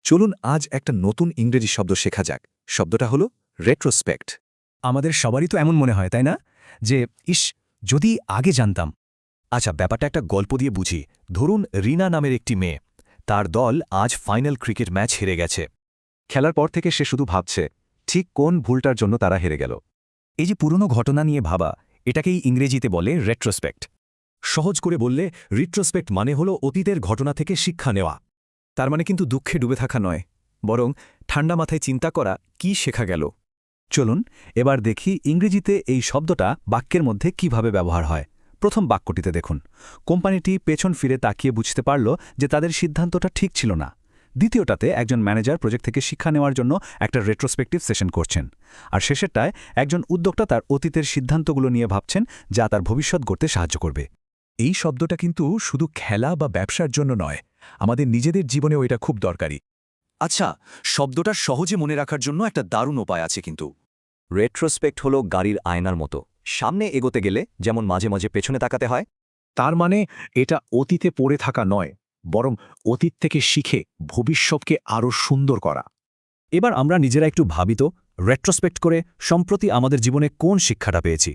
চলুন আজ একটা নতুন ইংরেজি শব্দ শেখা যাক। শব্দটা হলো রেট্রোস্পেক্ট। আমাদের সবারই তো এমন মনে হয় তাই না, যে ইস, যদি আগে জানতাম। আচ্ছা, ব্যাপারটা একটা গল্প দিয়ে বুঝি। ধরুন রিনা নামের একটি মেয়ে, তার দল আজ ফাইনাল ক্রিকেট ম্যাচ হেরে গেছে। খেলার পর থেকে সে শুধু ভাবছে ঠিক কোন ভুলটার জন্য তারা হেরে গেল। এই যে পুরনো ঘটনা নিয়ে ভাবা, এটাকেই ইংরেজিতে বলে রেট্রোস্পেক্ট। সহজ করে বললে রিট্রোস্পেক্ট মানে হলো অতীতের ঘটনা থেকে শিক্ষা নেওয়া। তার মানে কিন্তু দুঃখে ডুবে থাকা নয়, বরং ঠান্ডা মাথায় চিন্তা করা কি শেখা গেল। চলুন এবার দেখি ইংরেজিতে এই শব্দটা বাক্যের মধ্যে কিভাবে ব্যবহার হয়। প্রথম বাক্যটিতে দেখুন, কোম্পানিটি পেছন ফিরে তাকিয়ে বুঝতে পারল যে তাদের সিদ্ধান্তটা ঠিক ছিল না। দ্বিতীয়টাতে একজন ম্যানেজার প্রজেক্ট থেকে শিক্ষা নেওয়ার জন্য একটা রেট্রোস্পেক্টিভ সেশন করছেন। আর শেষেরটায় একজন উদ্যোক্তা তার অতীতের সিদ্ধান্তগুলো নিয়ে ভাবছেন, যা তার ভবিষ্যৎ গড়তে সাহায্য করবে। এই শব্দটা কিন্তু শুধু খেলা বা ব্যবসার জন্য নয়, আমাদের নিজেদের জীবনেও এটা খুব দরকারি। আচ্ছা, শব্দটা সহজে মনে রাখার জন্য একটা দারুণ উপায় আছে কিন্তু। রেট্রোস্পেক্ট হলো গাড়ির আয়নার মতো। সামনে এগোতে গেলে যেমন মাঝে মাঝে পেছনে তাকাতে হয়, তার মানে এটা অতীতে পড়ে থাকা নয়, বরং অতীত থেকে শিখে ভবিষ্যৎকে আরও সুন্দর করা। এবার আমরা নিজেরা একটু ভাবি তো, রেট্রোস্পেক্ট করে সম্প্রতি আমাদের জীবনে কোন শিক্ষাটা পেয়েছি।